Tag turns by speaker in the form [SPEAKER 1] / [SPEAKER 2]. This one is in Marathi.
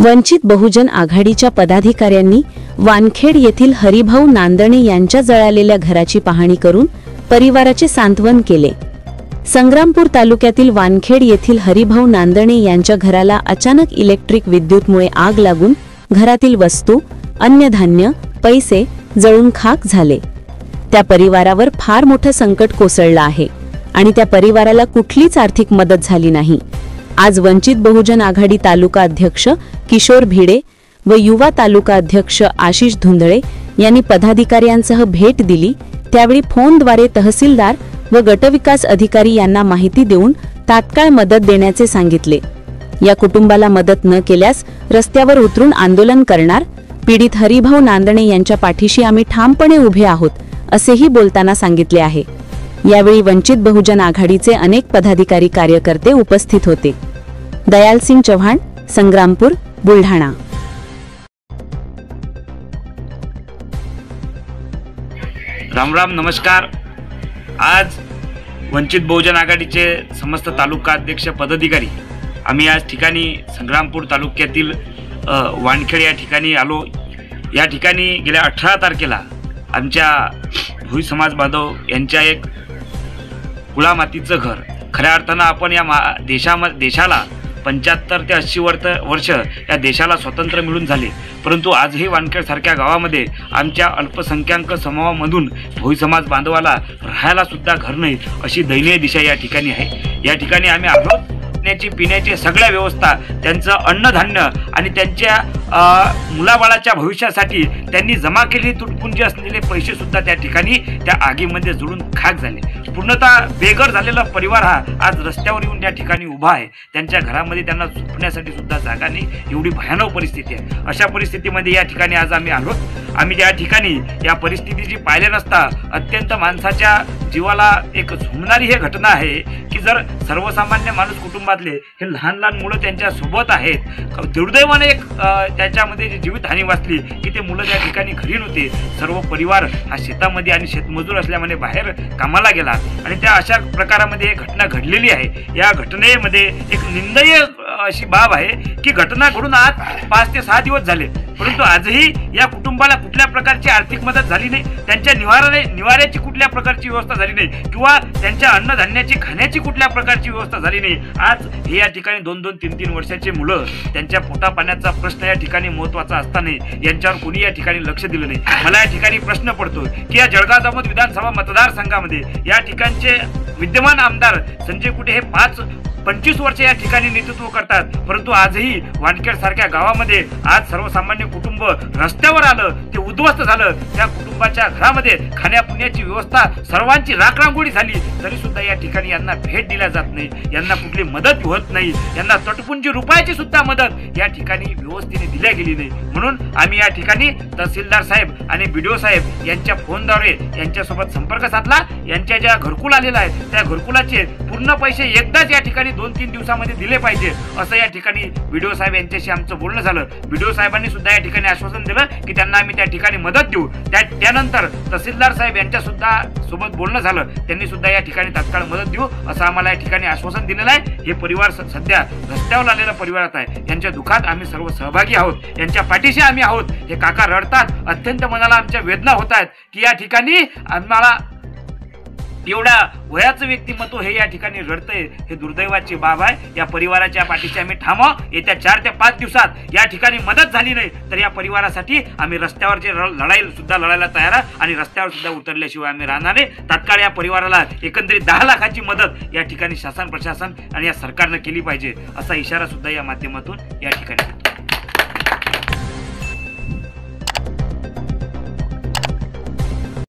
[SPEAKER 1] वंचित बहुजन आघाडीच्या पदाधिकाऱ्यांनी वानखेड येथील हरिभाऊ नांदणे यांच्या जळालेल्या घराची पाहणी करून परिवाराचे सांत्वन केले। संग्रामपूर तालुक्यातील वानखेड येथील हरिभाऊ नांदणे यांच्या घराला अचानक इलेक्ट्रिक विद्युतमुळे आग लागून घरातील वस्तू, अन्नधान्य, पैसे जळून खाक झाले। त्या परिवारावर फार मोठं संकट कोसळलं आहे आणि त्या परिवाराला कुठलीच आर्थिक मदत झाली नाही। आज वंचित बहुजन आघाडी तालुका अध्यक्ष किशोर भिडे व युवा तालुका अध्यक्ष आशिष धुंदळे यांनी पदाधिकाऱ्यांसह भेट दिली। त्यावेळी फोनद्वारे तहसीलदार व गटविकास अधिकारी यांना माहिती देऊन तात्काळ मदत देण्याचे सांगितले। या कुटुंबाला मदत न केल्यास रस्त्यावर उतरून आंदोलन करणार। पीडित हरिभाऊ नांदणे यांच्या पाठीशी आम्ही ठामपणे उभे आहोत असेही बोलताना सांगितले आहे। यावेळी वंचित बहुजन आघाडीचे अनेक पदाधिकारी कार्यकर्ते उपस्थित होते। दयालसिंग चव्हाण, संग्रामपूर, बुलढाणा।
[SPEAKER 2] राम राम, नमस्कार। आज वंचित बहुजन आघाडीचे समस्त तालुका अध्यक्ष पदाधिकारी आम्ही आज ठिकाणी संग्रामपूर तालुक्यातील वानखेड या ठिकाणी आलो। या ठिकाणी गेल्या 18 तारखेला आमच्या भोई समाज बांधव यांच्या एक कुळामातीचं घर, खऱ्या अर्थानं आपण या देशाला 75 ते 80 वर्ष या देशाला स्वतंत्र मिळून झाले, परंतु आजही वानखेडसारख्या गावामध्ये आमच्या अल्पसंख्याक समूहामधून भोई समाज बांधवाला राहायला सुद्धा घर नाही, अशी दयनीय दिशा या ठिकाणी आहे। या ठिकाणी आम्ही आलो, पिण्याची सगळ्या व्यवस्था, त्यांचं अन्नधान्य आणि त्यांच्या मुलाबाळाच्या भविष्यासाठी त्यांनी जमा केलेली तुटपुंजी असलेले पैसे सुद्धा त्या ठिकाणी त्या आगीमध्ये जुळून खाक झाले। पूर्णतः बेघर झालेला परिवार हा आज रस्त्यावर येऊन त्या ठिकाणी उभा आहे। त्यांच्या घरामध्ये त्यांना झोपण्यासाठी सुद्धा जागा नाही, एवढी भयानक परिस्थिती आहे। अशा परिस्थितीमध्ये या ठिकाणी आज आम्ही आलो। आम्ही त्या ठिकाणी या परिस्थितीची पाहिले नसता अत्यंत माणसाच्या जीवाला एक झुमणारी ही घटना आहे की जर सर्वसामान्य माणूस कुटुंबातले हे लहान लहान मुलं त्यांच्या सोबत आहेत, दुर्दैवाने एक त्याच्यामध्ये जीवितहानी वाचली की ते मुलं त्या ठिकाणी घरी नव्हते। सर्व परिवार हा शेतामध्ये आणि शेतमजूर असल्यामुळे बाहेर कामाला गेला आणि त्या अशा प्रकारामध्ये एक घटना घडलेली आहे। या घटनेमध्ये एक निंदनीय अशी बाब आहे की घटना घडून आज 5 ते 6 दिवस झाले, परंतु आजही या कुटुंबाला कुठल्या प्रकारची आर्थिक मदत झाली नाही, त्यांच्या निवाऱ्याची कुठल्या प्रकारची व्यवस्था झाली नाही किंवा त्यांच्या अन्नधान्याची, खाण्याची कुठल्या प्रकारची व्यवस्था झाली नाही। आज हे या ठिकाणी 2-2, 3-3 वर्षाचे मुलं, त्यांच्या पोटापाण्याचा प्रश्न या ठिकाणी महत्त्वाचा असताना यांच्यावर कोणी या ठिकाणी लक्ष दिलं नाही। मला या ठिकाणी प्रश्न पडतो की या जळगाव जामोद विधानसभा मतदारसंघामध्ये या ठिकाणचे विद्यमान आमदार संजय कुटे हे 25 वर्ष या ठिकाणी नेतृत्व करतात, परंतु आजही वानखेड सारख्या गावामध्ये आज सर्वसामान्य कुटुंब रस्त्यावर आलं, ते उद्ध्वस्त झालं। त्या कुटुंबाच्या घरामध्ये खाण्यापिण्याची व्यवस्था, सर्वांची राखरांगोळी झाली, तरी सुद्धा या ठिकाणी यांना भेट दिल्या जात नाही, यांना कुठली मदत होत नाही, यांना तटपुंजी रुपयाची सुद्धा मदत या ठिकाणी व्यवस्थेने दिल्या गेली नाही। म्हणून आम्ही या ठिकाणी तहसीलदार साहेब आणि BDO साहेब यांच्या फोनद्वारे यांच्यासोबत संपर्क साधला। यांच्या ज्या घरकुल आलेला आहे त्या घरकुलाचे पूर्ण पैसे एकदाच या ठिकाणी 2-3 दिवसामध्ये दिले पाहिजे, असं या ठिकाणी BDO साहेब यांच्याशी आमचं बोलणं झालं। BDO साहेबांनी सुद्धा या ठिकाणी आश्वासन दिलं की त्यांना आम्ही त्या ठिकाणी मदत देऊ। त्यानंतर तहसीलदार साहेब यांच्या सुद्धा सोबत बोलणं झालं, त्यांनी सुद्धा या ठिकाणी तात्काळ मदत देऊ असं आम्हाला या ठिकाणी आश्वासन दिलेलं आहे। हे परिवार सध्या रस्त्यावर आलेला परिवारात आहे, यांच्या दुःखात आम्ही सर्व सहभागी आहोत, यांच्या पाठीशी आम्ही आहोत। हे काका रडतात, अत्यंत मनाला आमच्या वेदना होत आहेत की या ठिकाणी आम्हाला एवढ्या वयाचं व्यक्तिमत्व हे या ठिकाणी रडतंय, हे दुर्दैवाची बाब आहे। या परिवाराच्या पाठीशी आम्ही ठाम आहोत। येत्या 4 ते 5 दिवसात या ठिकाणी मदत झाली नाही तर या परिवारासाठी आम्ही रस्त्यावरची लढाई सुद्धा लढायला तयार आहे आणि रस्त्यावर सुद्धा उतरल्याशिवाय आम्ही राहणार नाही। तात्काळ या परिवाराला एकंदरीत 10 लाखाची मदत या ठिकाणी शासन, प्रशासन आणि या सरकारनं केली पाहिजे, असा इशारा सुद्धा या माध्यमातून या ठिकाणी